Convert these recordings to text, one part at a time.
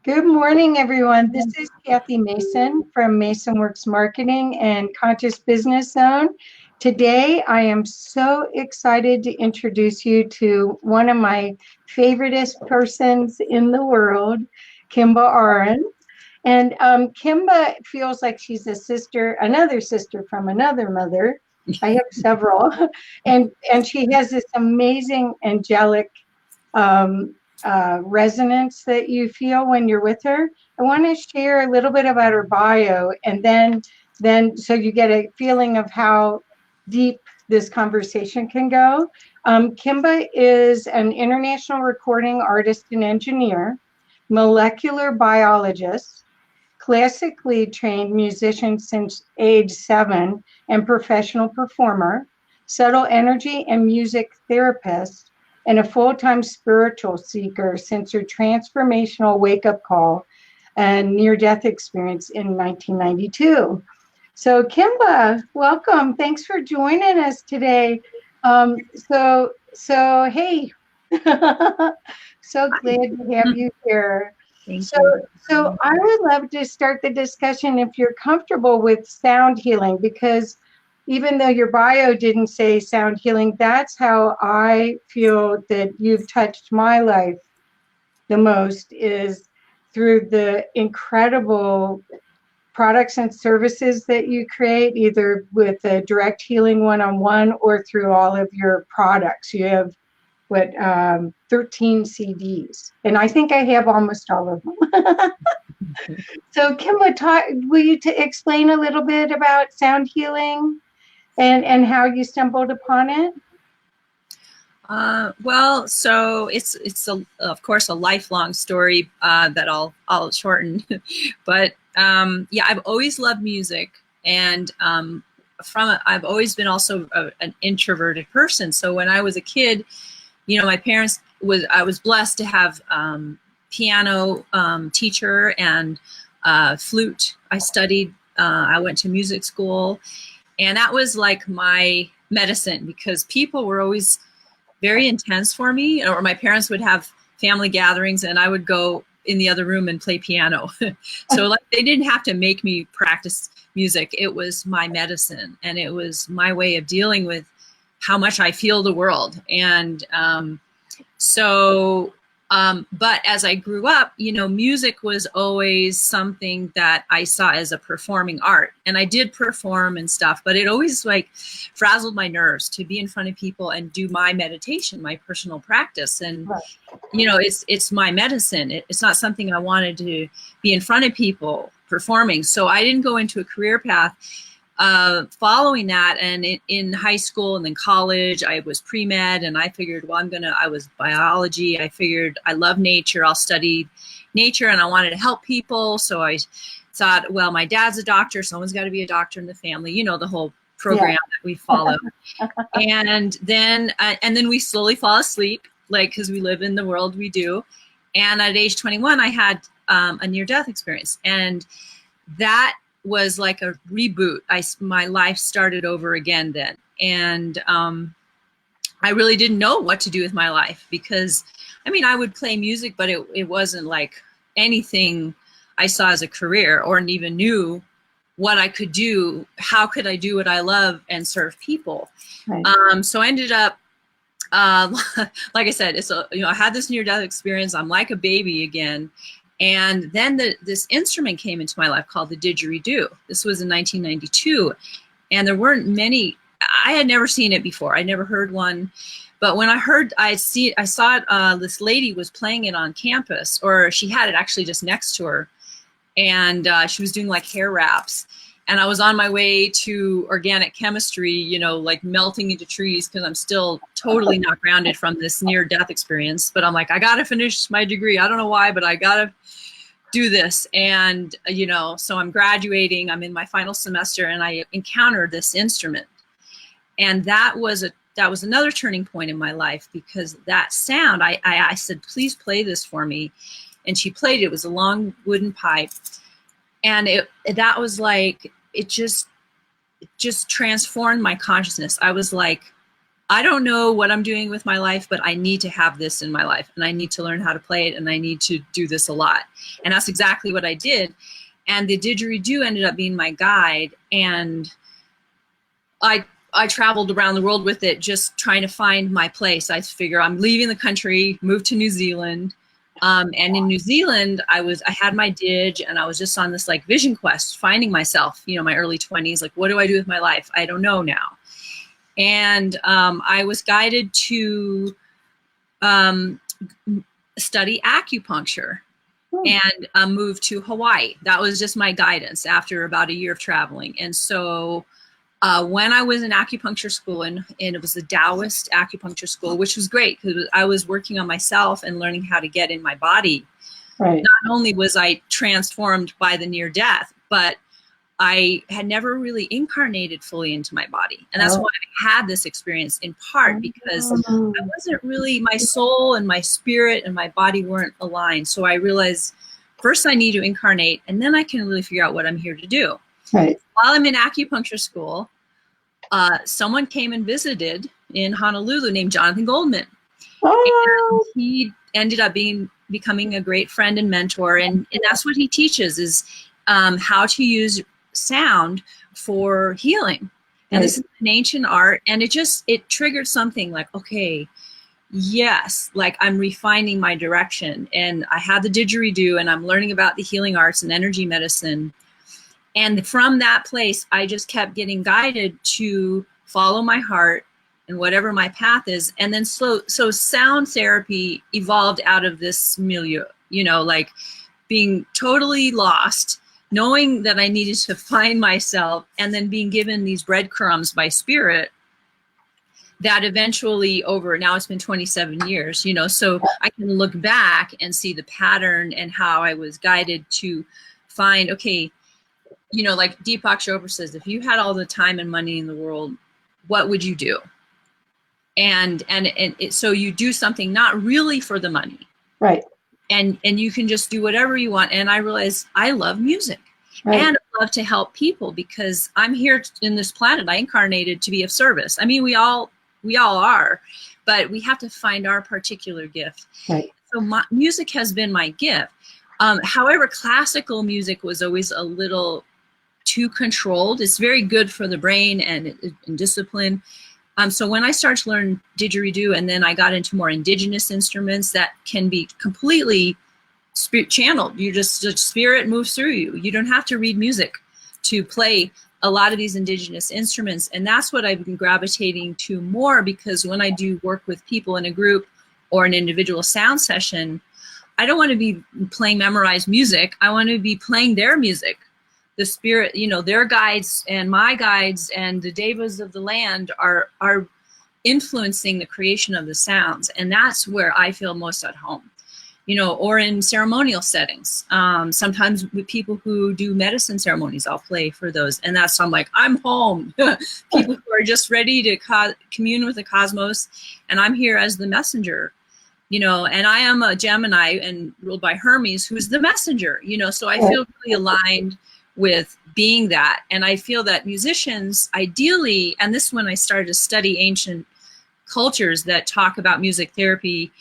Good morning, everyone. This is Kathy Mason from Mason Works Marketing and Conscious Business Zone. Today, I am so excited to introduce you to one of my favoriteest persons in the world, Kimba Arem. And Kimba feels like she's a sister, another sister from another mother. I have several. And she has this amazing angelic resonance that you feel when you're with her. I want to share a little bit about her bio, and then so you get a feeling of how deep this conversation can go. Kimba is an international recording artist and engineer, molecular biologist, classically trained musician since age 7, and professional performer, subtle energy and music therapist, and a full-time spiritual seeker since her transformational wake-up call and near-death experience in 1992. So Kimba, welcome. Thanks for joining us today. So hey, so glad to have you here. So I would love to start the discussion if you're comfortable with sound healing, because even though your bio didn't say sound healing, that's how I feel that you've touched my life the most, is through the incredible products and services that you create, either with a direct healing one-on-one or through all of your products. You have 13 CDs, and I think I have almost all of them. So Kimba, will you explain a little bit about sound healing and how you stumbled upon it? Well, so it's of course a lifelong story that I'll shorten, but yeah, I've always loved music, and I've always been also an introverted person. So when I was a kid, my parents I was blessed to have piano teacher and flute. I studied. I went to music school. And that was like my medicine, because people were always very intense for me, or my parents would have family gatherings and I would go in the other room and play piano. So like they didn't have to make me practice music. It was my medicine, and it was my way of dealing with how much I feel the world. And but as I grew up, music was always something that I saw as a performing art. And I did perform and stuff, but it always like frazzled my nerves to be in front of people and do my meditation, my personal practice. And, Right. It's my medicine. It's not something I wanted to be in front of people performing. So I didn't go into a career path following that. And in high school and then college, I was pre-med, and I figured, well, I was biology. I figured I love nature. I'll study nature, and I wanted to help people. So I thought, well, my dad's a doctor. Someone's got to be a doctor in the family, the whole program that we follow. And then we slowly fall asleep, because we live in the world we do. And at age 21, I had a near-death experience. And that was like a reboot. My life started over again then. And I really didn't know what to do with my life, because I would play music, but it wasn't like anything I saw as a career, or even knew what I could do. How could I do what I love and serve people? Right. So I ended up, like I said, I had this near-death experience. I'm like a baby again. And then this instrument came into my life called the didgeridoo. This was in 1992. And there weren't many. I had never seen it before. I never heard one. But when I saw it, this lady was playing it on campus, or she had it actually just next to her. And she was doing like hair wraps. And I was on my way to organic chemistry, like melting into trees, because I'm still totally not grounded from this near-death experience. But I'm like, I got to finish my degree. I don't know why, but I got to do this. And, so I'm graduating. I'm in my final semester, and I encountered this instrument. And that was another turning point in my life, because that sound, I said, please play this for me. And she played it. It was a long wooden pipe. And that was like, it just transformed my consciousness. I was like, I don't know what I'm doing with my life, but I need to have this in my life, and I need to learn how to play it, and I need to do this a lot. And that's exactly what I did. And the didgeridoo ended up being my guide, and I traveled around the world with it, just trying to find my place. I figure I'm leaving the country, moved to New Zealand. And in New Zealand, I had my dig, and I was just on this like vision quest, finding myself, my early 20s, like, what do I do with my life? I don't know now. And I was guided to study acupuncture and move to Hawaii. That was just my guidance after about a year of traveling. And so when I was in acupuncture school, and it was the Taoist Acupuncture School, which was great because I was working on myself and learning how to get in my body. Right. Not only was I transformed by the near death, but I had never really incarnated fully into my body. And that's why I had this experience, in part because I wasn't really, my soul and my spirit and my body weren't aligned. So I realized first I need to incarnate, and then I can really figure out what I'm here to do. Right. While I'm in acupuncture school, someone came and visited in Honolulu named Jonathan Goldman. And he ended up becoming a great friend and mentor. And that's what he teaches, is how to use sound for healing. And this is an ancient art, and it triggered something like, okay, yes, like I'm refining my direction, and I have the didgeridoo, and I'm learning about the healing arts and energy medicine. And from that place, I just kept getting guided to follow my heart and whatever my path is. And then so sound therapy evolved out of this milieu, like being totally lost, knowing that I needed to find myself, and then being given these breadcrumbs by spirit that eventually now it's been 27 years, so I can look back and see the pattern and how I was guided to find, okay, like Deepak Chopra says, if you had all the time and money in the world, what would you do? So you do something not really for the money. Right. And you can just do whatever you want. And I realized I love music, and I love to help people, because I'm here in this planet. I incarnated to be of service. I mean, we all are, but we have to find our particular gift. Right. So music has been my gift. However, classical music was always a little too controlled. It's very good for the brain and discipline. So when I started to learn didgeridoo, and then I got into more indigenous instruments that can be completely spirit channeled. The spirit moves through you. You don't have to read music to play a lot of these indigenous instruments. And that's what I've been gravitating to more, because when I do work with people in a group or an individual sound session, I don't want to be playing memorized music. I want to be playing their music. The spirit, their guides and my guides and the devas of the land are influencing the creation of the sounds. And that's where I feel most at home, or in ceremonial settings. Sometimes with people who do medicine ceremonies, I'll play for those. And I'm like, I'm home. People who are just ready to commune with the cosmos. And I'm here as the messenger. And I am a Gemini and ruled by Hermes, who's the messenger, so I feel really aligned with being that. And I feel that musicians ideally, and this is when I started to study ancient cultures that talk about music therapy,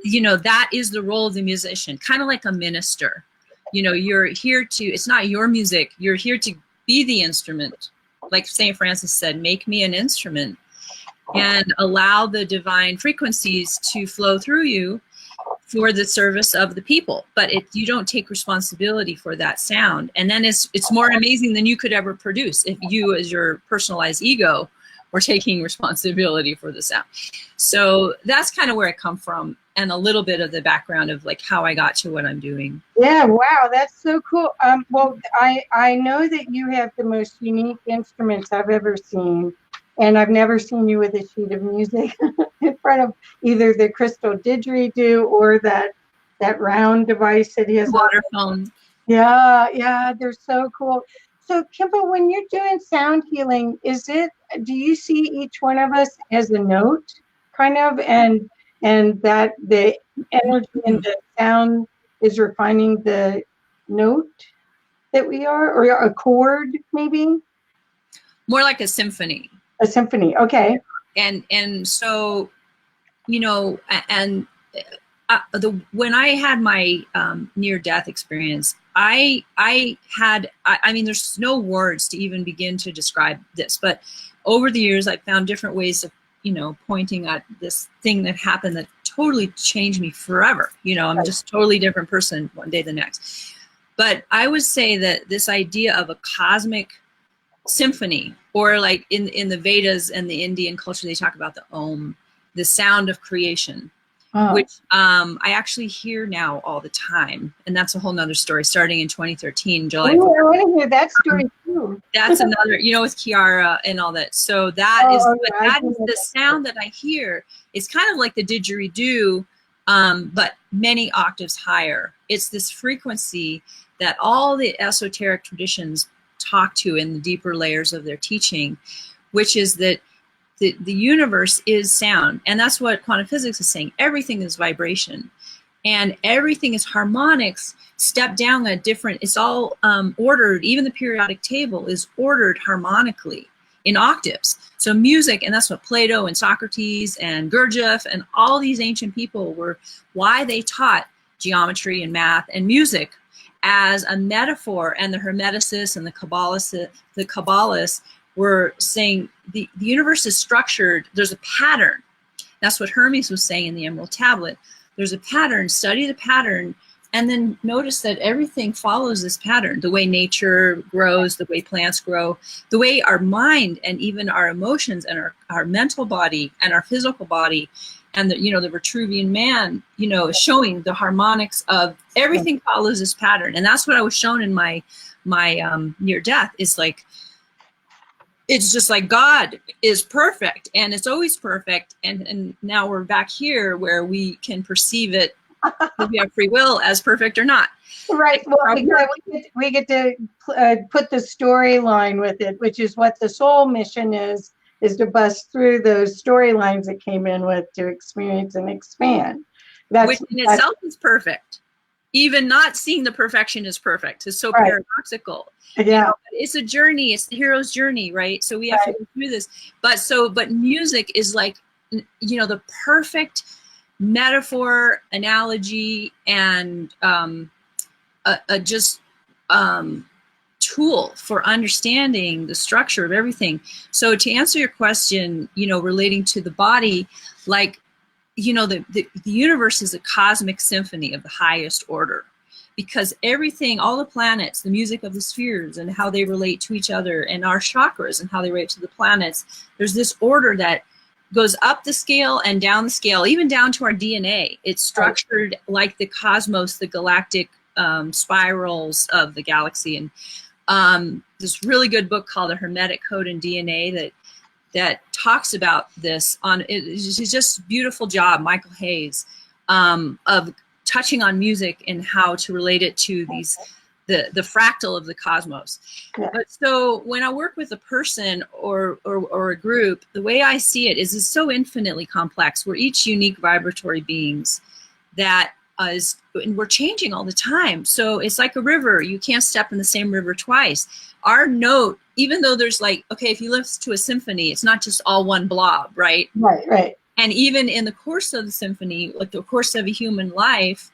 that is the role of the musician, kind of like a minister. You're here to, it's not your music, you're here to be the instrument. Like St. Francis said, make me an instrument, and allow the divine frequencies to flow through you for the service of the people. But you don't take responsibility for that sound. And then it's more amazing than you could ever produce if you, as your personalized ego, were taking responsibility for the sound. So that's kind of where I come from, and a little bit of the background of like how I got to what I'm doing. Yeah, wow, that's so cool. Well, I know that you have the most unique instruments I've ever seen. And I've never seen you with a sheet of music in front of either the crystal didgeridoo or that round device that he has. Water phone. Yeah, they're so cool. So Kimba, when you're doing sound healing, do you see each one of us as a note, kind of, and that the energy and the sound is refining the note that we are, or a chord maybe? More like a symphony. A symphony, okay. and so, you know, and when I had my near-death experience, I mean, there's no words to even begin to describe this, but over the years, I found different ways of, you know, pointing at this thing that happened that totally changed me forever. You know, I'm just a totally different person one day to the next. But I would say that this idea of a cosmic symphony, or like in the Vedas and the Indian culture, they talk about the Om, the sound of creation, which I actually hear now all the time. And that's a whole nother story starting in 2013, July. Oh, I want to hear that story too. That's another, you know, with Kiara and all that. So that is the sound that I hear. It's kind of like the didgeridoo, but many octaves higher. It's this frequency that all the esoteric traditions talk to in the deeper layers of their teaching, which is that the universe is sound. And that's what quantum physics is saying. Everything is vibration and everything is harmonics stepped down a different, it's all ordered. Even the periodic table is ordered harmonically in octaves. So music, and that's what Plato and Socrates and Gurdjieff and all these ancient people were, why they taught geometry and math and music as a metaphor. And the Hermeticists and the Kabbalists were saying the universe is structured. There's a pattern. That's what Hermes was saying in the Emerald Tablet. There's a pattern, study the pattern, and then notice that everything follows this pattern. The way nature grows, the way plants grow, the way our mind and even our emotions and our mental body and our physical body and the, you know, the Vitruvian man, you know, showing the harmonics of everything follows this pattern. And that's what I was shown in my near death, is like, it's just like God is perfect and it's always perfect. And now we're back here where we can perceive it, if we have free will, as perfect or not. Right. Well, we get to put the storyline with it, which is what the soul mission is to bust through those storylines that came in with to experience and expand. Which in itself is perfect. Even not seeing the perfection is perfect. It's so paradoxical. Yeah. You know, it's a journey. It's the hero's journey, right? So we have to go through this. But music is like, you know, the perfect metaphor, analogy, and tool for understanding the structure of everything. So to answer your question, you know, relating to the body, like, you know, the universe is a cosmic symphony of the highest order, because everything, all the planets, the music of the spheres and how they relate to each other, and our chakras and how they relate to the planets, there's this order that goes up the scale and down the scale, even down to our DNA. It's structured like the cosmos, the galactic spirals of the galaxy. And this really good book called The Hermetic Code in DNA that talks about this. It's just a beautiful job, Michael Hayes, of touching on music and how to relate it to the fractal of the cosmos. Yeah. But so when I work with a person or a group, the way I see it is it's so infinitely complex. We're each unique vibratory beings that and we're changing all the time. So it's like a river. You can't step in the same river twice. Our note, even though there's like, okay, if you listen to a symphony, it's not just all one blob, right? Right. And even in the course of the symphony, like the course of a human life,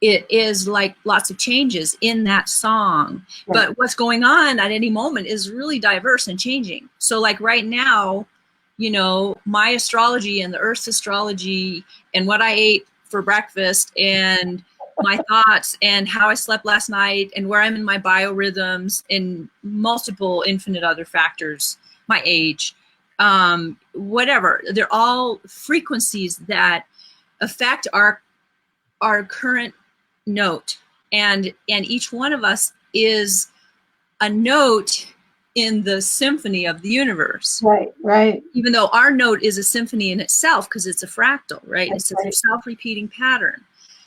it is like lots of changes in that song. Right. But what's going on at any moment is really diverse and changing. So like right now, you know, my astrology and the Earth's astrology and what I ate for breakfast and my thoughts and how I slept last night and where I'm in my biorhythms and multiple infinite other factors, my age, whatever. They're all frequencies that affect our current note. And each one of us is a note in the symphony of the universe. Right. Even though our note is a symphony in itself because it's a fractal, right? It's a self-repeating pattern.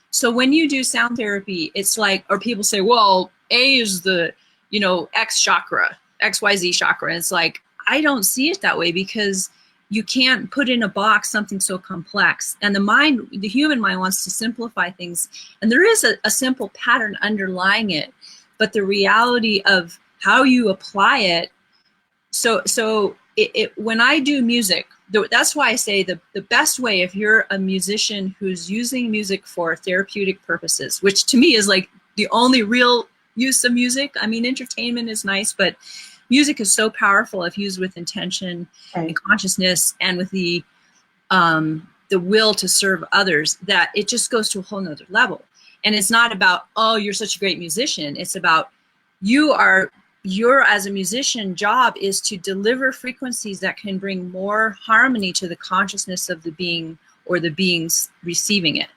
So when you do sound therapy, it's like, or people say, well, A is the, you know, X chakra, XYZ chakra. And it's like, I don't see it that way, because you can't put in a box something so complex. And the mind, the human mind, wants to simplify things. And there is a simple pattern underlying it, but the reality of how you apply it. So when I do music, that's why I say the best way, if you're a musician who's using music for therapeutic purposes, which to me is like the only real use of music. I mean, entertainment is nice, but music is so powerful if used with intention and consciousness and with the will to serve others, that it just goes to a whole nother level. And it's not about, oh, you're such a great musician. It's about your as a musician job is to deliver frequencies that can bring more harmony to the consciousness of the being or the beings receiving it.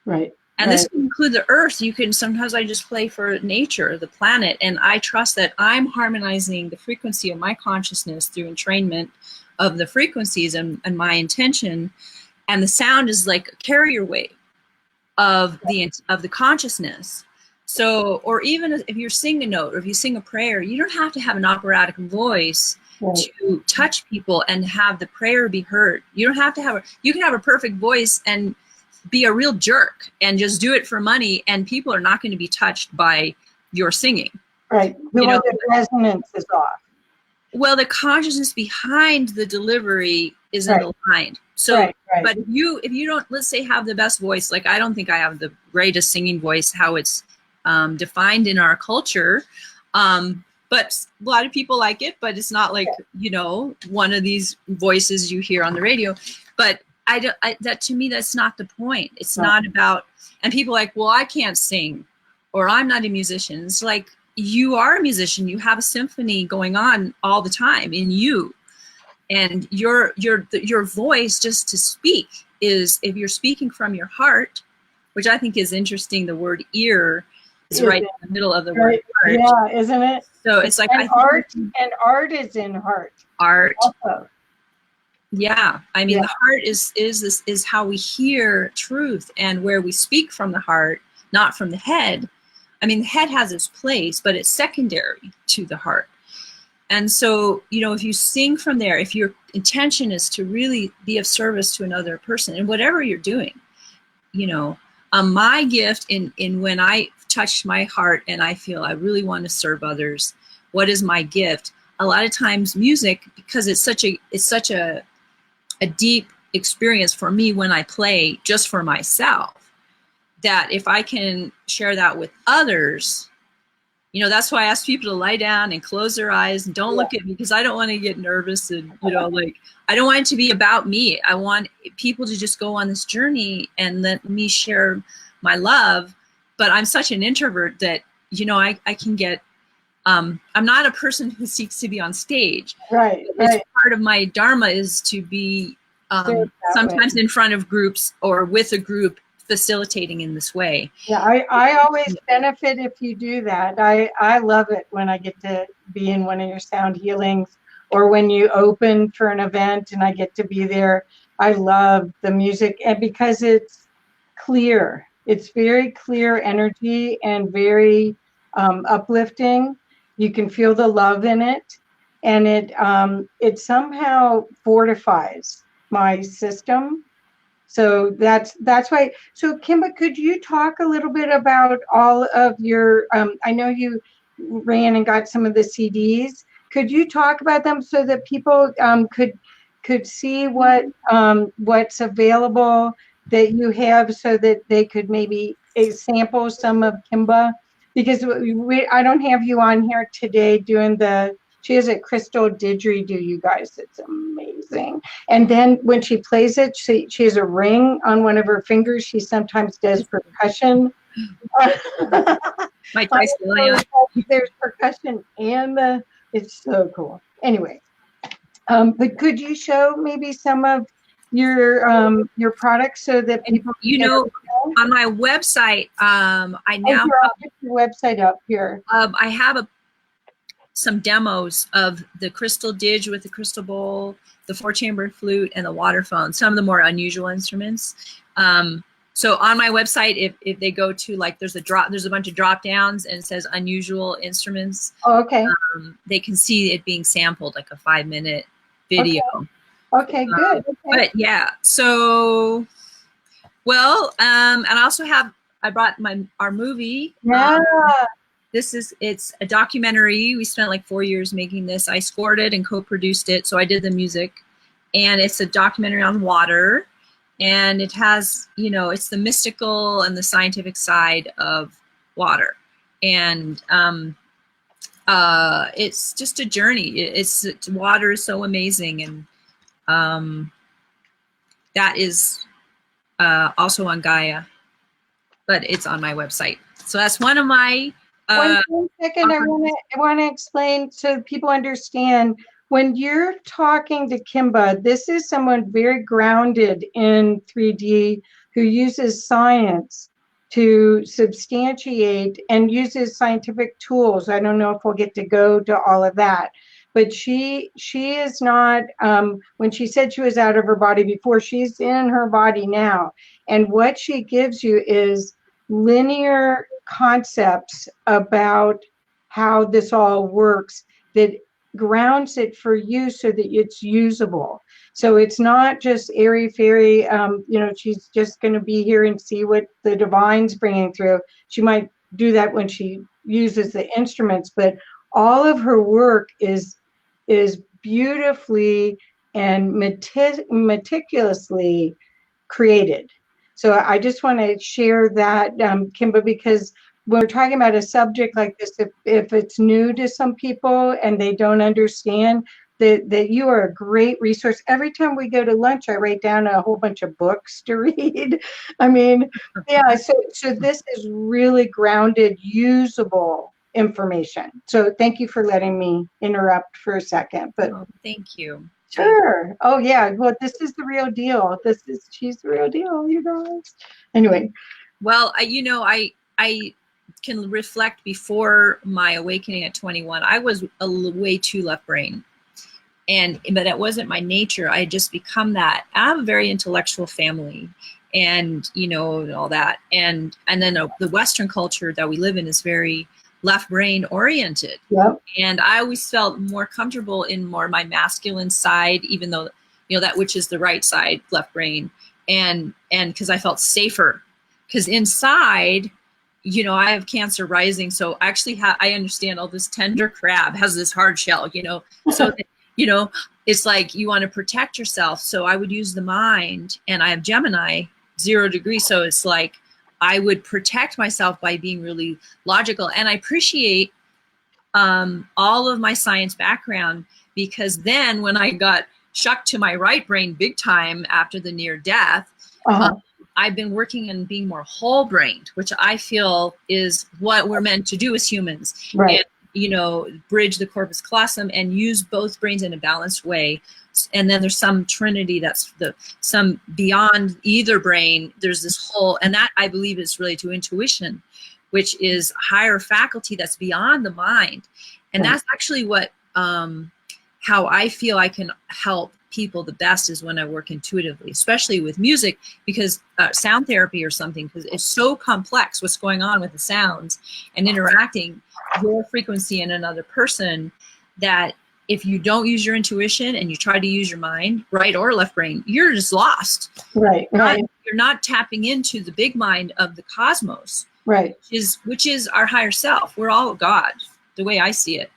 Right. And this can include the earth. You can, sometimes I just play for nature, the planet, and I trust that I'm harmonizing the frequency of my consciousness through entrainment of the frequencies and my intention. And the sound is like a carrier wave of the consciousness. So, or even if you're singing a note or if you sing a prayer, you don't have to have an operatic voice to touch people and have the prayer be heard. You don't have to have you can have a perfect voice and be a real jerk and just do it for money, and people are not going to be touched by your singing. Right. The resonance is off. Well, the consciousness behind the delivery isn't aligned. So, but if you don't, let's say, have the best voice, like I don't think I have the greatest singing voice, how it's defined in our culture. But a lot of people like it, but it's not like, one of these voices you hear on the radio. But that to me, that's not the point. It's not about, and people are like, well, I can't sing, or I'm not a musician. It's like, you are a musician. You have a symphony going on all the time in you. And your voice, just to speak, is, if you're speaking from your heart, which I think is interesting, the word ear is right in the middle of the word heart. Yeah, isn't it? So it's like, and art is in heart. Art. Also. Yeah, I mean, the heart is how we hear truth, and where we speak from the heart, not from the head. I mean, the head has its place, but it's secondary to the heart. And so, if you sing from there, if your intention is to really be of service to another person, and whatever you're doing, my gift in when I touch my heart and I feel I really want to serve others, what is my gift? A lot of times music, because it's such a deep experience for me when I play just for myself, that if I can share that with others, that's why I ask people to lie down and close their eyes and don't look at me, because I don't want to get nervous and, I don't want it to be about me. I want people to just go on this journey and let me share my love. But I'm such an introvert that, I can get, I'm not a person who seeks to be on stage. Right. Part of my dharma is to be sometimes in front of groups or with a group, facilitating in this way. Yeah, I always benefit if you do that. I love it when I get to be in one of your sound healings, or when you open for an event and I get to be there. I love the music, and because it's clear. It's very clear energy and very uplifting. You can feel the love in it, and it somehow fortifies my system. So that's why. So Kimba, could you talk a little bit about all of your, I know you ran and got some of the CDs. Could you talk about them so that people could see what's available that you have, so that they could maybe sample some of Kimba? Because I don't have you on here today doing she has a crystal didgeridoo, you guys. It's amazing. And then when she plays it, she has a ring on one of her fingers. She sometimes does percussion. There's percussion and it's so cool. Anyway, but could you show maybe some of your products so that people on my website, I now I'll put your website up here. I have some demos of the crystal didge with the crystal bowl, the 4-chamber flute, and the water phone, some of the more unusual instruments. So on my website, if they go to, like, there's a bunch of drop downs and it says unusual instruments. Oh, okay. They can see it being sampled, like a 5-minute video. Okay, good. Okay. But yeah, so, well, and I brought our movie. Yeah. It's a documentary. We spent like 4 years making this. I scored it and co-produced it. So I did the music. and it's a documentary on water, and it has, it's the mystical and the scientific side of water, and it's just a journey. Water is so amazing, and that is also on Gaia, but it's on my website. So that's one of my. One second, I want to explain so people understand. When you're talking to Kimba, this is someone very grounded in 3D who uses science to substantiate and uses scientific tools. I don't know if we'll get to go to all of that, but she is not, when she said she was out of her body before, she's in her body now. And what she gives you is linear concepts about how this all works that grounds it for you so that it's usable. So it's not just airy fairy, she's just going to be here and see what the divine's bringing through. She might do that when she uses the instruments, but all of her work is beautifully and meticulously created. So I just want to share that, Kimba, because when we're talking about a subject like this, if it's new to some people and they don't understand, that you are a great resource. Every time we go to lunch, I write down a whole bunch of books to read. I mean, yeah, so this is really grounded, usable information. So thank you for letting me interrupt for a second. But thank you. Sure. Oh yeah. Well, this is the real deal. She's the real deal, you guys. Anyway. Well, I can reflect before my awakening at 21. I was way too left brain, but that wasn't my nature. I had just become that. I have a very intellectual family, and all that, and then the Western culture that we live in is very left brain oriented. Yep. And I always felt more comfortable in more my masculine side, even though that which is the right side, left brain, and because I felt safer, because inside, I have Cancer rising, so actually I understand all this tender crab has this hard shell, so it's like you want to protect yourself. So I would use the mind, and I have Gemini 0 degrees, so it's like I would protect myself by being really logical. And I appreciate all of my science background, because then when I got shucked to my right brain big time after the near death, I've been working on being more whole brained, which I feel is what we're meant to do as humans. Right. And, bridge the corpus callosum and use both brains in a balanced way. And then there's some trinity that's some beyond either brain. There's this whole, and that I believe is related to intuition, which is higher faculty that's beyond the mind. And that's actually what, how I feel I can help people the best is when I work intuitively, especially with music, because sound therapy or something, because it's so complex what's going on with the sounds and interacting your frequency and another person, that if you don't use your intuition and you try to use your mind, right or left brain, you're just lost. Right. You're not tapping into the big mind of the cosmos. Right. Which is our higher self. We're all God, the way I see it.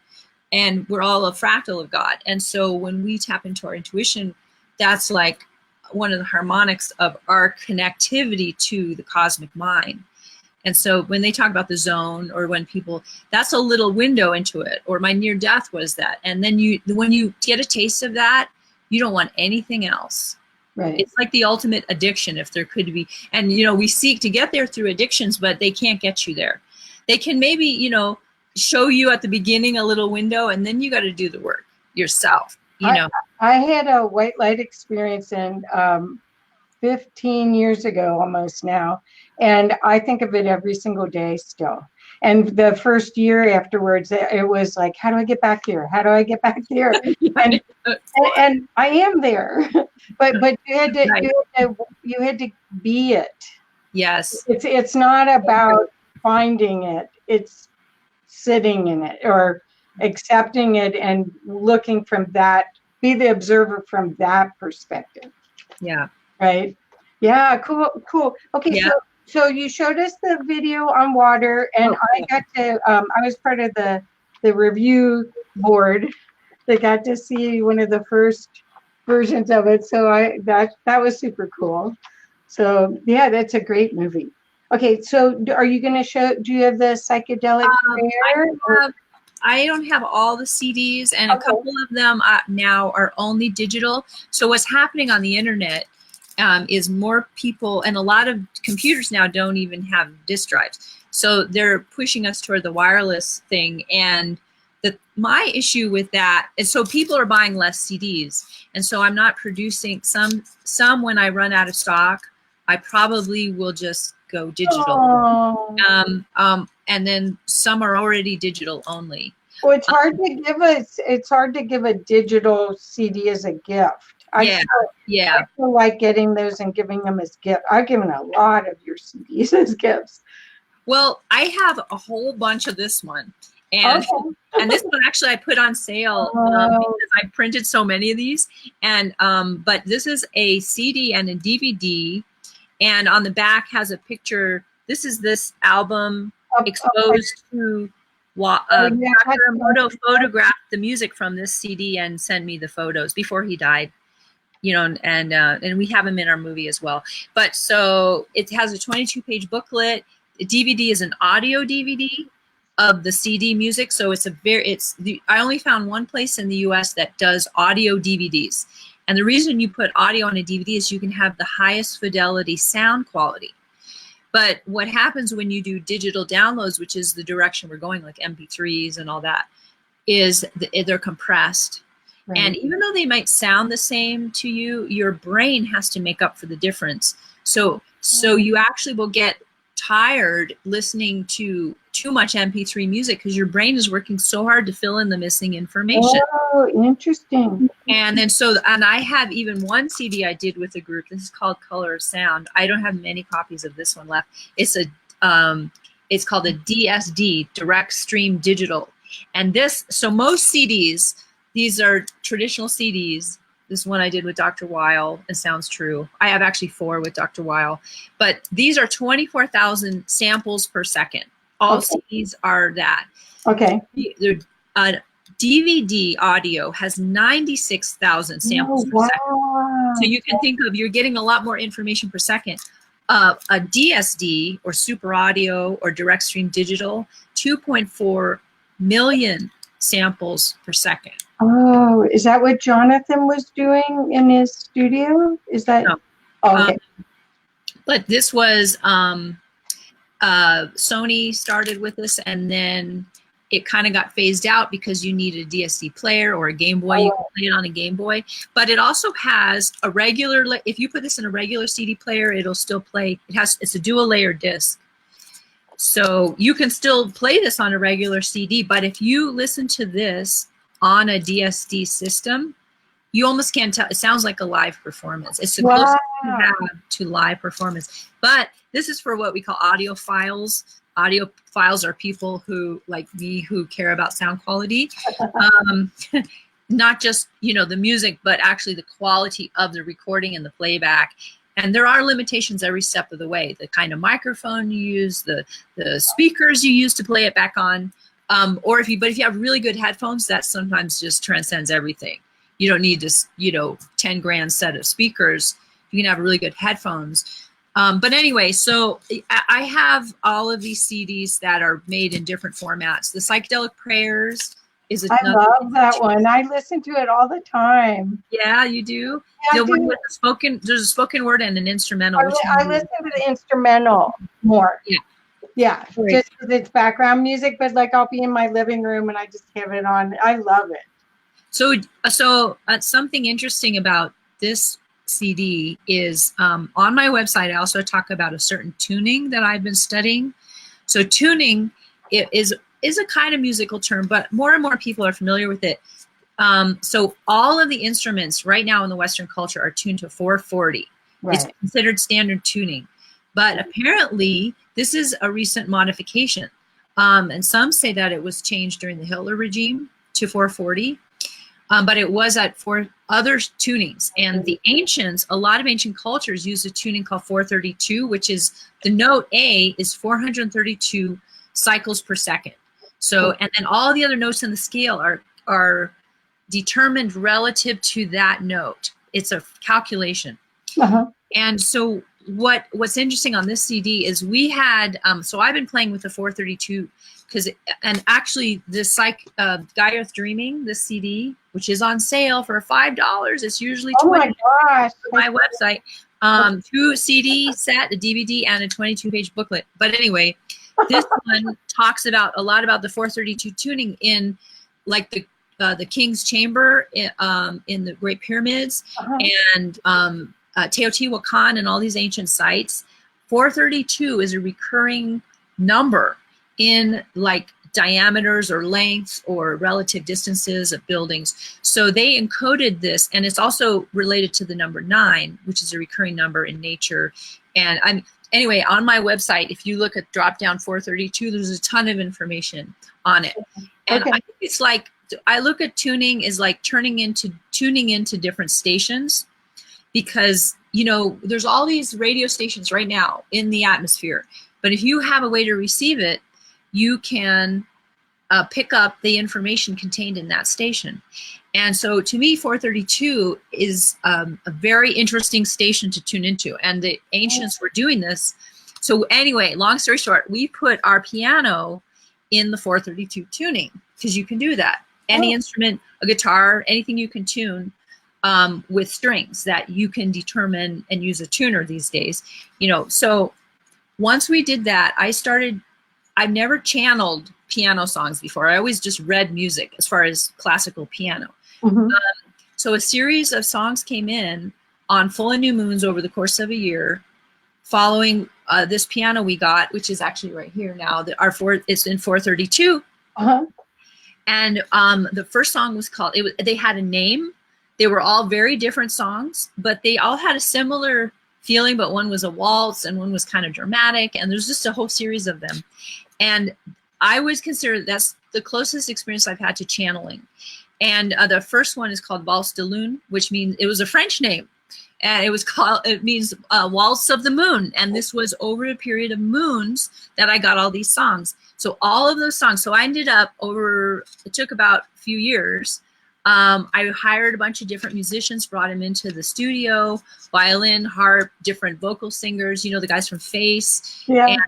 And we're all a fractal of God. And so when we tap into our intuition, that's like one of the harmonics of our connectivity to the cosmic mind. And so when they talk about the zone, or when people, that's a little window into it, or my near death was that. And then when you get a taste of that, you don't want anything else. Right. It's like the ultimate addiction, if there could be. And, we seek to get there through addictions, but they can't get you there. They can maybe, show you at the beginning a little window, and then you got to do the work yourself. I had a white light experience in 15 years ago almost now, and I think of it every single day still. And the first year afterwards, it was like, how do I get back there? How do I get back there? And I am there, but you had to be it. Yes. It's not about finding it. It's sitting in it or accepting it and looking from that, be the observer from that perspective. Yeah. Right. Yeah. Cool. Okay. Yeah. So you showed us the video on water, and I got to, I was part of the review board that got to see one of the first versions of it. So that was super cool. So yeah, that's a great movie. Okay, so are you going to show? Do you have the psychedelic prayer? I don't have all the CDs, and a couple of them now are only digital. So what's happening on the internet is more people, and a lot of computers now don't even have disk drives. So they're pushing us toward the wireless thing. And my issue with that is, so people are buying less CDs. And so I'm not producing some when I run out of stock, I probably will just go digital. Oh. And then some are already digital only. Well, it's hard to give a digital CD as a gift. I feel like getting those and giving them as gift. I've given a lot of your CDs as gifts. Well, I have a whole bunch of this one. And and this one actually I put on sale because I printed so many of these. And but this is a CD and a DVD, and on the back has a picture. This is this album exposed to Sakamoto photographed the music from this CD and sent me the photos before he died. You know, and we have him in our movie as well. But so it has a 22-page booklet. The DVD is an audio DVD of the CD music. So I only found one place in the US that does audio DVDs. And the reason you put audio on a DVD is you can have the highest fidelity sound quality. But what happens when you do digital downloads, which is the direction we're going, like MP3s and all that, is they're compressed. Right. And even though they might sound the same to you, your brain has to make up for the difference. So you actually will get tired listening to too much MP3 music because your brain is working so hard to fill in the missing information. Oh, interesting. And then and I have even one CD I did with a group. This is called Color of Sound. I don't have many copies of this one left. It's called a DSD, Direct Stream Digital. And so most CDs, these are traditional CDs. This one I did with Dr. Weil, and sounds true. I have actually 4 with Dr. Weil, but these are 24,000 samples per second. All CDs are that. Okay. The DVD audio has 96,000 samples per second. So you can think of, you're getting a lot more information per second. A DSD or super audio or direct stream digital, 2.4 million samples per second. Oh, is that what Jonathan was doing in his studio? Is that? No. Oh, okay. But this was Sony started with this, and then it kind of got phased out because you need a DSD player or a Game Boy. You can play it on a Game Boy, but it also has a regular. If you put this in a regular CD player, it'll still play. It's a dual layer disc. So you can still play this on a regular CD, but if you listen to this on a DSD system, you almost can't tell. It sounds like a live performance. It's the closest you have to live performance. But this is for what we call audiophiles. Audiophiles are people who, like me, who care about sound quality. Not just, the music, but actually the quality of the recording and the playback. And there are limitations every step of the way. The kind of microphone you use, the speakers you use to play it back on. But if you have really good headphones, that sometimes just transcends everything. You don't need this, 10 grand set of speakers. You can have really good headphones. But anyway, so I have all of these CDs that are made in different formats. The Psychedelic Prayers is I love that one. I listen to it all the time. Yeah, you do? Yeah, there's a spoken word and an instrumental. I listen to the instrumental more. Yeah. Yeah, right. Just because it's background music, but like I'll be in my living room and I just have it on. I love it. So something interesting about this CD is on my website, I also talk about a certain tuning that I've been studying. So tuning is a kind of musical term, but more and more people are familiar with it. So all of the instruments right now in the Western culture are tuned to 440. Right. It's considered standard tuning. But apparently, this is a recent modification. And some say that it was changed during the Hitler regime to 440. But it was at 4 other tunings. And the ancients, a lot of ancient cultures use a tuning called 432, which is the note A is 432 cycles per second. So, and then all the other notes in the scale are determined relative to that note. it's a calculation. Uh-huh. And so what's interesting on this CD is we had, so I've been playing with the 432 and actually this Gaia Earth Dreaming, this CD, which is on sale for $5. It's usually $20 my gosh. on my website. 2 CD set, a DVD, and a 22-page booklet. But anyway, this one talks about a lot about the 432 tuning in like the King's Chamber in the Great Pyramids, and Teotihuacan and all these ancient sites. 432 is a recurring number in like diameters or lengths or relative distances of buildings. So they encoded this, and it's also related to the number 9, which is a recurring number in nature. And anyway, on my website, if you look at drop down 432, there's a ton of information on it. And I think it's like, I look at tuning as like tuning into different stations, because, you know, there's all these radio stations right now in the atmosphere, but if you have a way to receive it, you can pick up the information contained in that station. And so to me, 432 is a very interesting station to tune into. And the ancients were doing this. So anyway, long story short, we put our piano in the 432 tuning, because you can do that. Any instrument, a guitar, anything you can tune with strings that you can determine and use a tuner these days. You know, so once we did that, I've never channeled piano songs before. I always just read music as far as classical piano. So a series of songs came in on full and new moons over the course of a year, following this piano we got, which is actually right here now. It's in 432. And the first song was called, they had a name. They were all very different songs, but they all had a similar feeling, but one was a waltz and one was kind of dramatic, and there's just a whole series of them. And I always consider that's the closest experience I've had to channeling. And the first one is called Valse de Lune, which means, it was a French name, and it means Waltz of the Moon. And this was over a period of moons that I got all these songs. So all of those songs, so I ended up it took about a few years. I hired a bunch of different musicians, brought them into the studio, violin, harp, different vocal singers, you know, the guys from Face, and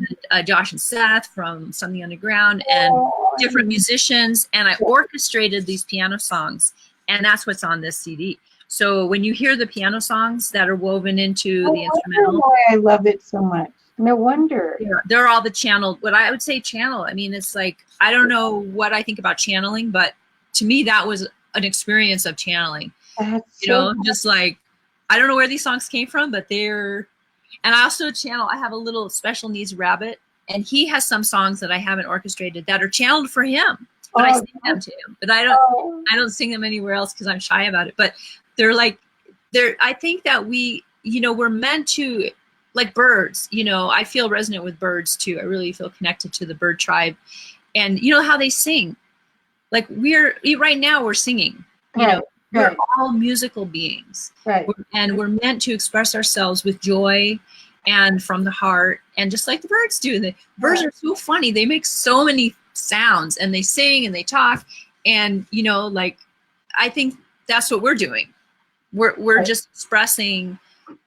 Josh and Seth from Something Underground, and different musicians. And I orchestrated these piano songs, and that's what's on this CD. So when you hear the piano songs that are woven into the instrumental, why I love it so much. No wonder. Yeah, they're all the channel. What I would say channel. I mean, it's like, I don't know what I think about channeling, but to me, that was an experience of channeling. That's just like, I don't know where these songs came from, but and I also channel, I have a little special needs rabbit, and he has some songs that I haven't orchestrated that are channeled for him, but I sing them to him, but I don't sing them anywhere else because I'm shy about it. But I think that we're meant to, like birds, I feel resonant with birds too. I really feel connected to the bird tribe, and you know how they sing. Like right now we're singing, we're all musical beings, and we're meant to express ourselves with joy and from the heart, and just like the birds do. The birds are so funny. They make so many sounds, and they sing and they talk, and I think that's what we're doing. We're just expressing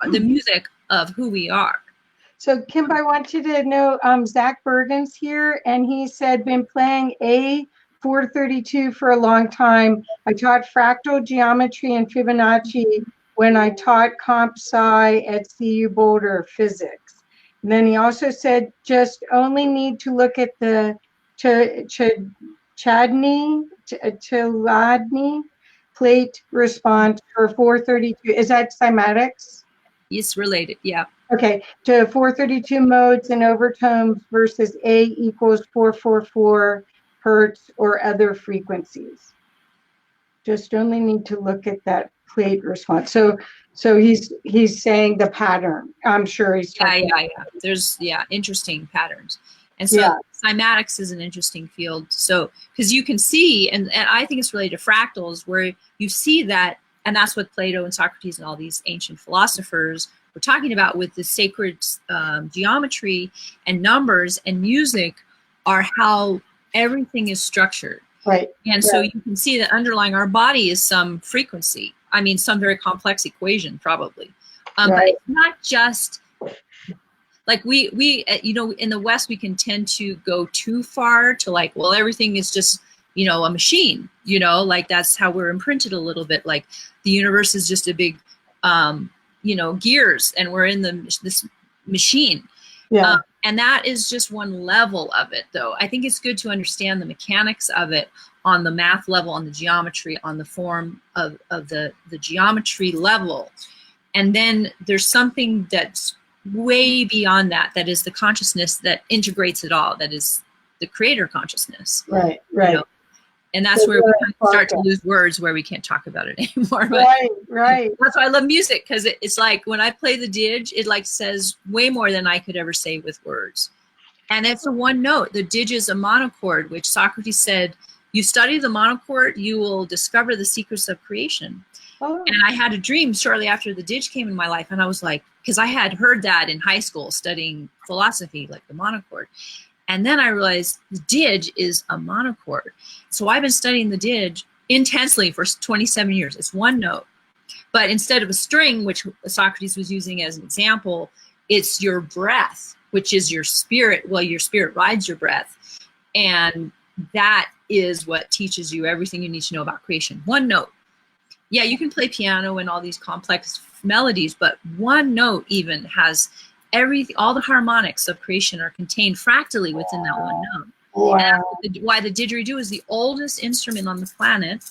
the music of who we are. So Kimba, I want you to know Zach Bergen's here, and he said, been playing A432 for a long time. I taught fractal geometry and Fibonacci when I taught comp sci at CU Boulder physics. And then he also said, just only need to look at the Chladni plate response for 432. Is that cymatics? It's related, yeah. Okay, to 432 modes and overtones versus A equals 444 hertz or other frequencies. Just only need to look at that plate response. So he's saying the pattern. I'm sure he's talking. Yeah. There's interesting patterns. And so cymatics is an interesting field. So because you can see, and I think it's related to fractals, where you see that, and that's what Plato and Socrates and all these ancient philosophers were talking about with the sacred geometry and numbers and music are how everything is structured. Right. And so you can see that underlying our body is some frequency. I mean, some very complex equation probably. But Right. it's not just like we you know, in the West, we can tend to go too far to like, well, everything is just, you know, a machine, you know, like that's how we're imprinted a little bit. Like the universe is just a big, you know, gears, and we're in this machine. Yeah. And that is just one level of it, though. I think it's good to understand the mechanics of it on the math level, on the geometry, on the form of the geometry level. And then there's something that's way beyond that, that is the consciousness that integrates it all, that is the creator consciousness. Right, right. You know? And that's where we start to lose words, where we can't talk about it anymore. But right, right. That's why I love music, because it's like when I play the didge, it like says way more than I could ever say with words. And it's a one note. The didge is a monochord, which Socrates said, you study the monochord, you will discover the secrets of creation. Oh. And I had a dream shortly after the didge came in my life. And I was like, because I had heard that in high school studying philosophy, like the monochord. And then I realized the didge is a monochord. So I've been studying the didge intensely for 27 years. It's one note. But instead of a string, which Socrates was using as an example, it's your breath, which is your spirit. Well, your spirit rides your breath. And that is what teaches you everything you need to know about creation. One note. Yeah, you can play piano and all these complex melodies, but one note even has everything, all the harmonics of creation are contained fractally within that one note. Wow. And why the didgeridoo is the oldest instrument on the planet.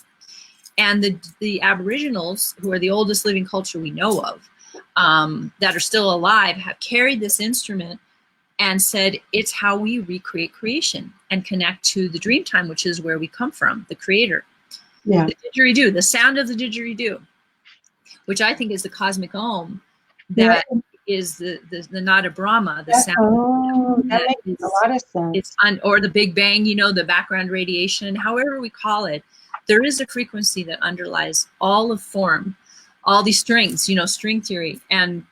And the Aboriginals, who are the oldest living culture we know of, that are still alive, have carried this instrument and said it's how we recreate creation and connect to the dream time, which is where we come from, the creator. Yeah. The didgeridoo, the sound of the didgeridoo, which I think is the cosmic Om, that is the Nada Brahma, the sound. That makes a lot of sense. It's or the Big Bang, you know, the background radiation, however we call it. There is a frequency that underlies all of form, all these strings, you know, string theory, and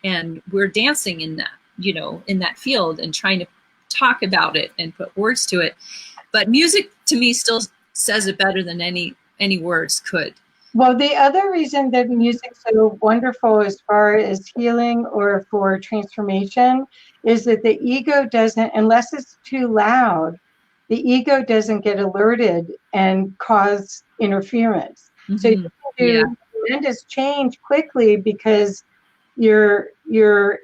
we're dancing in that, you know, in that field and trying to talk about it and put words to it. But music, to me, still says it better than any words could. Well, the other reason that music's so wonderful as far as healing or for transformation is that the ego doesn't, unless it's too loud, the ego doesn't get alerted and cause interference. Mm-hmm. So you can do tremendous change quickly because you're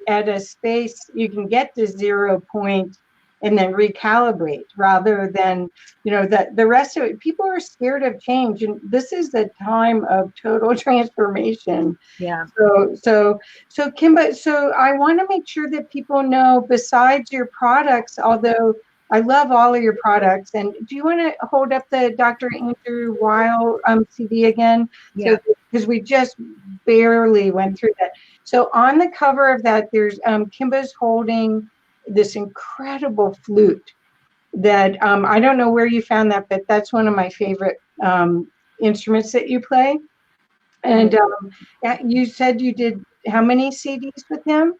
at a space, you can get to 0 point and then recalibrate, rather than, you know, that the rest of it. People are scared of change, and this is the time of total transformation. Yeah. So Kimba, so I want to make sure that people know, besides your products, although I love all of your products, and do you want to hold up the Dr. Andrew Weil CD again? Yeah. Because we just barely went through that. So on the cover of that, there's Kimba's holding this incredible flute that I don't know where you found that, but that's one of my favorite instruments that you play. And you said you did how many CDs with him?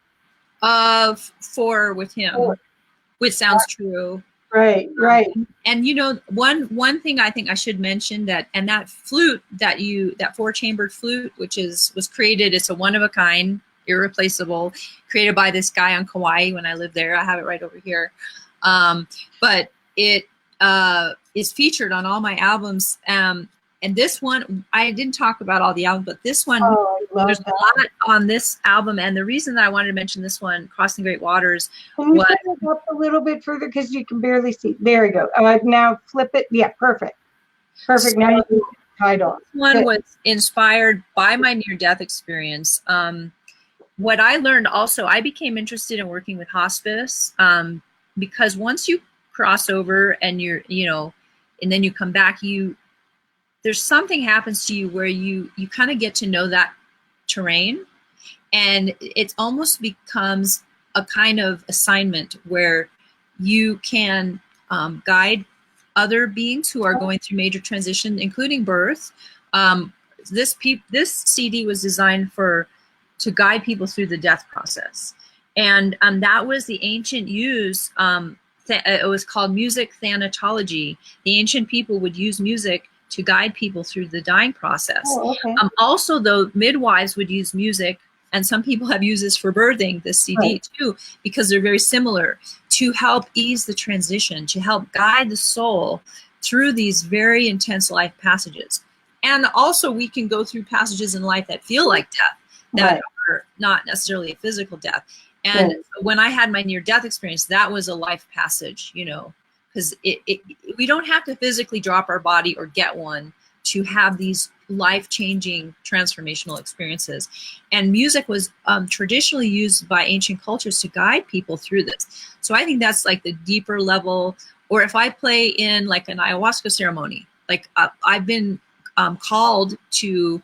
4 with him. 4. Which sounds true. Right. And you know, one thing I think I should mention, that flute that 4-chambered flute, which was created, it's a one of a kind, irreplaceable, created by this guy on Kauai when I lived there. I have it right over here. But it is featured on all my albums. And this one, I didn't talk about all the albums, but this one, there's a lot on this album. And the reason that I wanted to mention this one, Crossing Great Waters, can you flip it up a little bit further, because you can barely see? There you go. Now flip it. Yeah, perfect. So now you can see the title. This one was inspired by my near-death experience. What I learned also, I became interested in working with hospice, because once you cross over and you're, you know, and then you come back, there's something happens to you where you kind of get to know that terrain, and it almost becomes a kind of assignment where you can guide other beings who are going through major transition, including birth. This CD was designed to guide people through the death process, and that was the ancient it was called music thanatology. The ancient people would use music to guide people through the dying process. Oh, okay. Also, though, midwives would use music, and some people have used this for birthing, this CD Right. too, because they're very similar, to help ease the transition, to help guide the soul through these very intense life passages. And also, we can go through passages in life that feel like death, that Right. are not necessarily a physical death. And Right. when I had my near-death experience, that was a life passage, you know, because we don't have to physically drop our body or get one to have these life-changing transformational experiences. And music was traditionally used by ancient cultures to guide people through this. So I think that's like the deeper level. Or if I play in like an ayahuasca ceremony, like I've been called to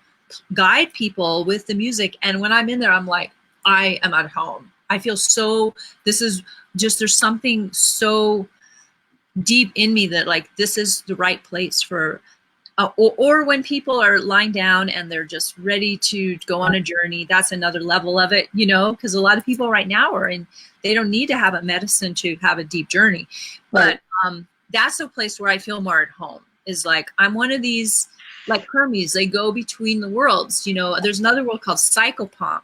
guide people with the music. And when I'm in there, I'm like, I am at home. I feel so, this is just, there's something so deep in me that like, this is the right place for, or when people are lying down and they're just ready to go on a journey, that's another level of it, you know, because a lot of people right now are in, they don't need to have a medicine to have a deep journey. Right. But that's a place where I feel more at home, is like, I'm one of these, like Hermes, they go between the worlds, you know. There's another world called psychopomp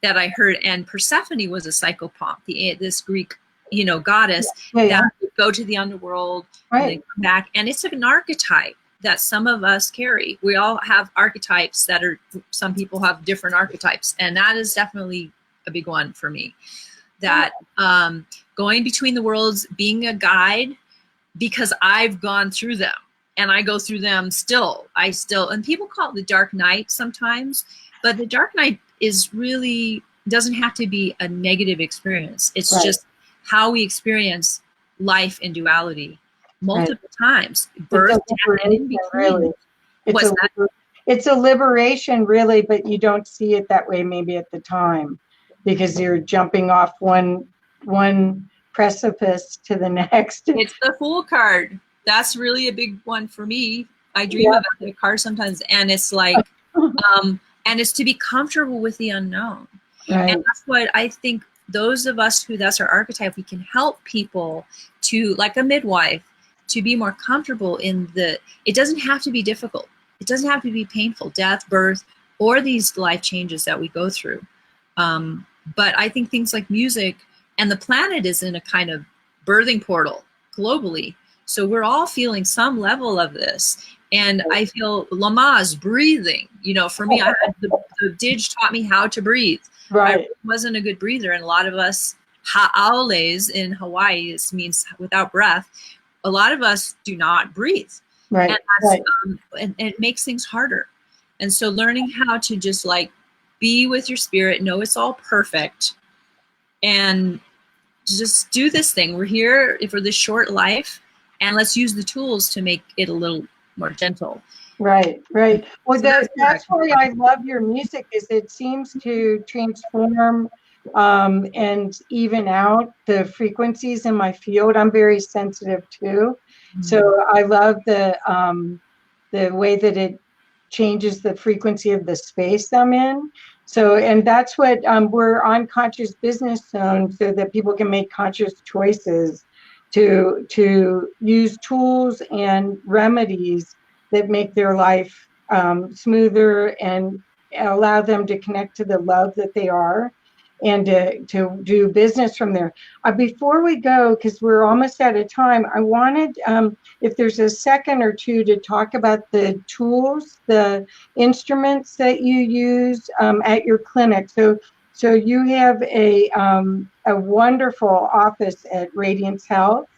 that I heard, and Persephone was a psychopomp, this Greek, you know, goddess that would go to the underworld and then come back. And it's an archetype that some of us carry. We all have archetypes that are, some people have different archetypes. And that is definitely a big one for me, that going between the worlds, being a guide, because I've gone through them and I go through them still. And people call it the dark night sometimes, but the dark night is really, doesn't have to be a negative experience. It's just how we experience life in duality multiple times, birth, death, and in between. Really. It's a liberation, really, but you don't see it that way maybe at the time, because you're jumping off one precipice to the next. It's the Fool card. That's really a big one for me. I dream about the card sometimes, and it's like, and it's to be comfortable with the unknown. Right. And that's what I think, those of us who that's our archetype, we can help people to, like a midwife, to be more comfortable in the, it doesn't have to be difficult. It doesn't have to be painful, death, birth, or these life changes that we go through. But I think things like music, and the planet is in a kind of birthing portal globally. So we're all feeling some level of this. And I feel Lamaze breathing, you know, for me, I had the Dig taught me how to breathe. Right. I wasn't a good breather. And a lot of us, ha'aules in Hawaii, this means without breath. A lot of us do not breathe. Right. And, and it makes things harder. And so learning how to just like be with your spirit, know it's all perfect, and just do this thing. We're here for this short life, and let's use the tools to make it a little more gentle. Right, right. Well, so that's why I love your music, is it seems to transform and even out the frequencies in my field. I'm very sensitive too. Mm-hmm. So I love the way that it changes the frequency of the space I'm in. So, and that's what we're on Conscious Business Zone, so that people can make conscious choices to use tools and remedies that make their life smoother and allow them to connect to the love that they are, and to do business from there. Before we go, because we're almost out of time, I wanted, if there's a second or two, to talk about the tools, the instruments that you use at your clinic. So you have a wonderful office at Radiance Health,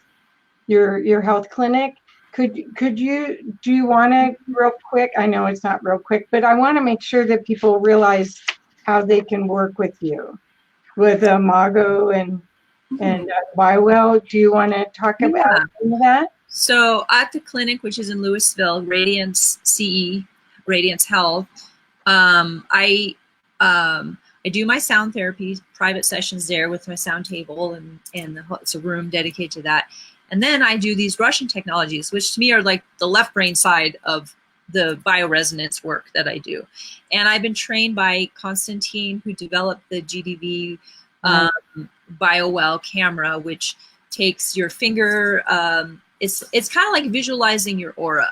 your health clinic. Do you want to, real quick, I know it's not real quick, but I want to make sure that people realize how they can work with you, with Mago and Biowell. Do you want to talk about some of that? So at the clinic, which is in Louisville, Radiance CE, Radiance Health, I do my sound therapy, private sessions there with my sound table, and it's a room dedicated to that. And then I do these Russian technologies, which to me are like the left brain side of the bioresonance work that I do. And I've been trained by Konstantin, who developed the GDV BioWell camera, which takes your finger. It's kind of like visualizing your aura.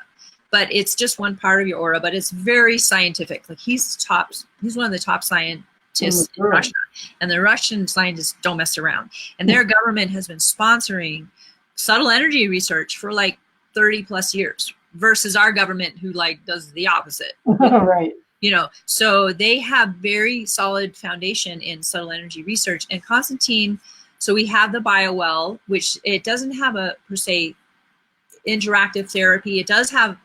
but it's just one part of your aura, but it's very scientific. Like he's one of the top scientists in Russia, and the Russian scientists don't mess around. And their government has been sponsoring subtle energy research for like 30 plus years versus our government who like does the opposite. Right. You know, so they have very solid foundation in subtle energy research. And Constantine, so we have the BioWell, which it doesn't have a per se interactive therapy. It does have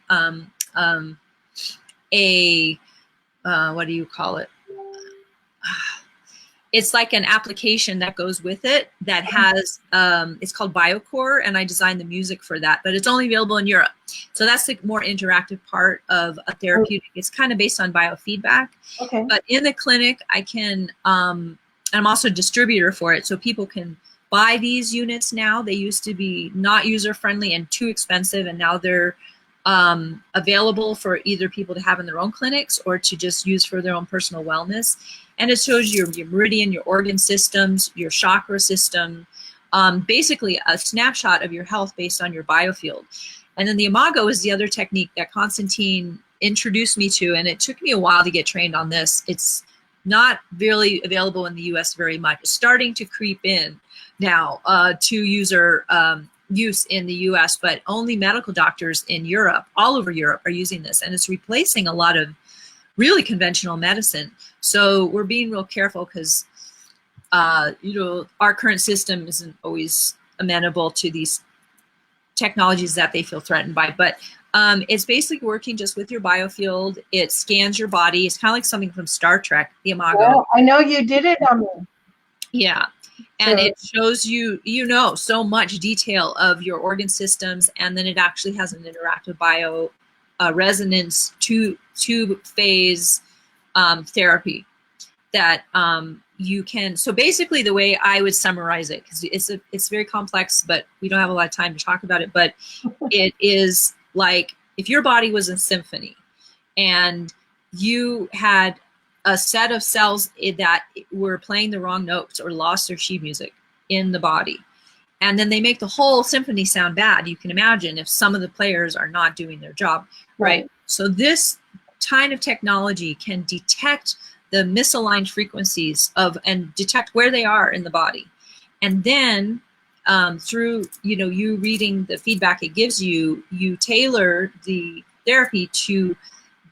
a what do you call it? It's like an application that goes with it that has, it's called BioCore, and I designed the music for that, but it's only available in Europe. So that's the more interactive part of a therapeutic. It's kind of based on biofeedback. Okay. But in the clinic, I can, and I'm also a distributor for it, so people can buy these units now. They used to be not user-friendly and too expensive, and now they're available for either people to have in their own clinics or to just use for their own personal wellness. And it shows your meridian, your organ systems, your chakra system, basically a snapshot of your health based on your biofield. And then the Imago is the other technique that Constantine introduced me to, and it took me a while to get trained on this. It's not really available in the US very much. It's starting to creep in now to user use in the US, but only medical doctors in Europe, all over Europe, are using this. And it's replacing a lot of really conventional medicine. So we're being real careful because, you know, our current system isn't always amenable to these technologies that they feel threatened by. But it's basically working just with your biofield. It scans your body. It's kind of like something from Star Trek, the Imago. Well, I know you did it on me. Yeah. And it shows you, you know, so much detail of your organ systems. And then it actually has an interactive bio resonance two-phase therapy that you can. So basically the way I would summarize it, because it's very complex, but we don't have a lot of time to talk about it. But it is like if your body was a symphony and you had a set of cells that were playing the wrong notes or lost their sheet music in the body, and then they make the whole symphony sound bad. You can imagine if some of the players are not doing their job, right? So this kind of technology can detect the misaligned frequencies of and detect where they are in the body. And then through, you know, you reading the feedback it gives you, you tailor the therapy to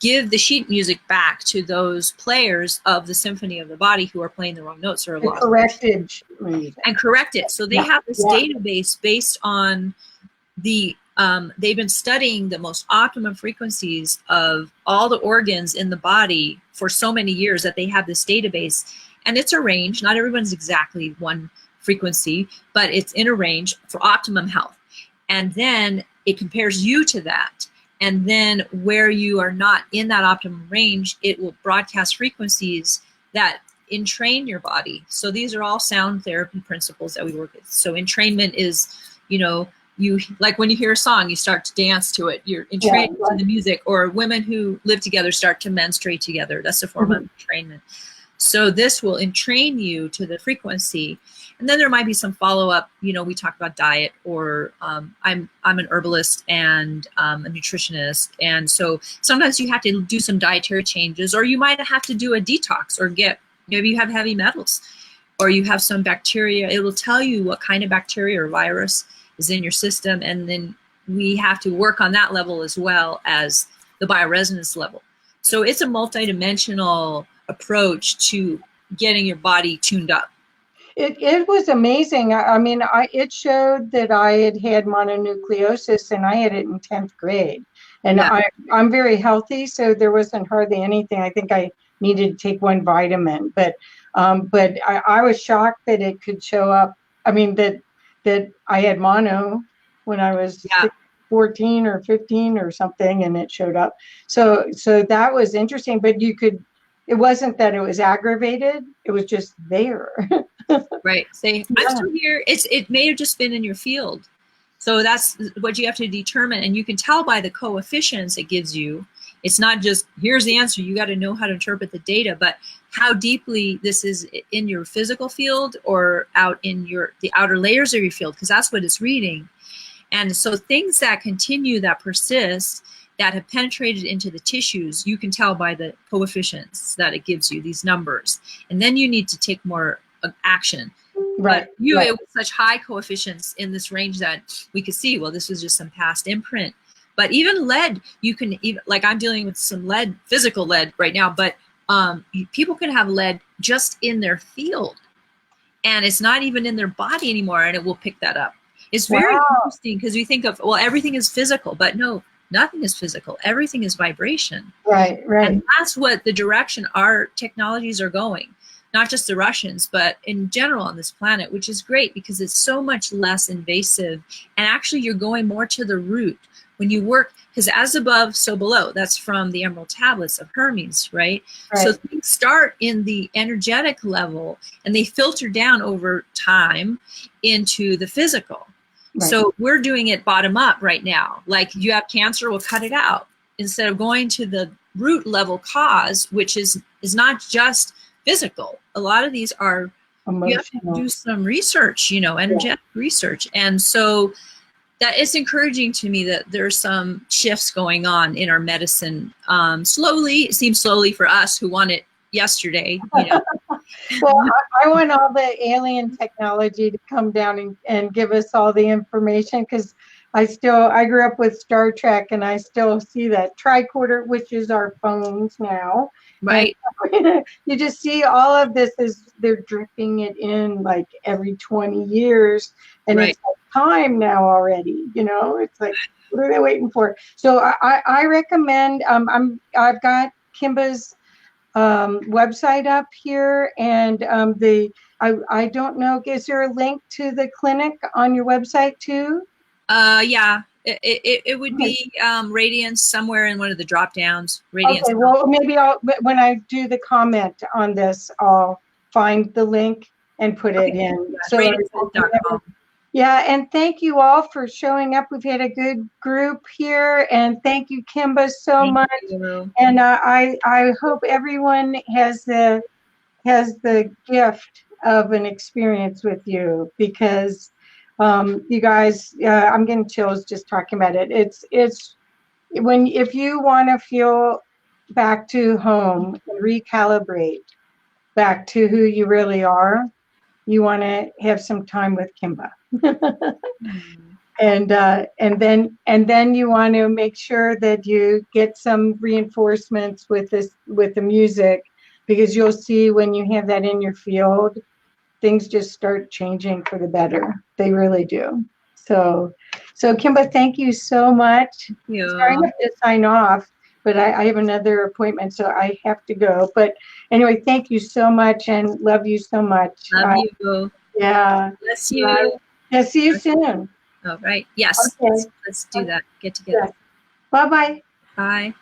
give the sheet music back to those players of the symphony of the body who are playing the wrong notes or lost. Corrected. And correct it. So they have this database based on the, they've been studying the most optimum frequencies of all the organs in the body for so many years that they have this database. And it's a range. Not everyone's exactly one frequency, but it's in a range for optimum health. And then it compares you to that. And then where you are not in that optimum range, it will broadcast frequencies that entrain your body. So these are all sound therapy principles that we work with. So entrainment is, you know, you like when you hear a song, you start to dance to it. You're entrained to the music, or women who live together start to menstruate together. That's a form of entrainment. So this will entrain you to the frequency. And then there might be some follow-up, you know, we talk about diet, or I'm an herbalist and a nutritionist. And so sometimes you have to do some dietary changes, or you might have to do a detox, or maybe you have heavy metals, or you have some bacteria. It will tell you what kind of bacteria or virus is in your system. And then we have to work on that level as well as the bioresonance level. So it's a multidimensional approach to getting your body tuned up. It was amazing. I mean, it showed that I had mononucleosis, and I had it in 10th grade. And I'm very healthy, so there wasn't hardly anything. I think I needed to take one vitamin, but I was shocked that it could show up. I mean, that I had mono when I was 14 or 15 or something, and it showed up. So that was interesting. But it wasn't that it was aggravated. It was just there. Right. Say, I'm still here. It may have just been in your field. So that's what you have to determine. And you can tell by the coefficients it gives you. It's not just, here's the answer. You got to know how to interpret the data, but how deeply this is in your physical field or out in the outer layers of your field, because that's what it's reading. And so things that continue, that persist, that have penetrated into the tissues. You can tell by the coefficients that it gives you, these numbers. And then you need to take more action. Right. But you, right. it was such high coefficients in this range that we could see, well, this was just some past imprint. But even lead, you can even, like I'm dealing with some lead, physical lead right now, but people can have lead just in their field, and it's not even in their body anymore, and it will pick that up. It's very interesting because we think of, well, everything is physical, but no, nothing is physical. Everything is vibration. Right, right. And that's what the direction our technologies are going. Not just the Russians, but in general on this planet, which is great because it's so much less invasive. And actually, you're going more to the root when you work, because as above, so below. That's from the Emerald Tablets of Hermes, right? So things start in the energetic level, and they filter down over time into the physical. Right. So we're doing it bottom up right now. Like you have cancer, we'll cut it out. Instead of going to the root level cause, which is not just physical. A lot of these are emotional. You have to do some research, energetic research. And so that it's encouraging to me that there's some shifts going on in our medicine. Slowly, it seems slowly for us who want it yesterday. Well, I want all the alien technology to come down and give us all the information, because I grew up with Star Trek, and I still see that tricorder, which is our phones now. Right. And you just see all of this is they're dripping it in like every 20 years. And it's like time now already, it's like, what are they waiting for? So I recommend, I've got Kimba's website up here, and I don't know, is there a link to the clinic on your website too? Yeah, it would be Radiance somewhere in one of the drop downs. Radiance. Okay, well, maybe when I do the comment on this, I'll find the link and put it in. Yeah, so yeah, and thank you all for showing up. We've had a good group here, and thank you, Kimba, so much. And I hope everyone has the gift of an experience with you, because you guys, I'm getting chills just talking about it. It's if you want to feel back to home and recalibrate back to who you really are, you want to have some time with Kimba. And then you want to make sure that you get some reinforcements with the music, because you'll see when you have that in your field, things just start changing for the better. They really do. So Kimba, thank you so much. Yeah. Sorry, I have to sign off, but I have another appointment, so I have to go. But anyway, thank you so much, and love you so much. Love you. Yeah. Bless you. Yeah, see you soon. All right. Yes. Okay. Let's do that. Get together. Yes. Bye-bye. Bye.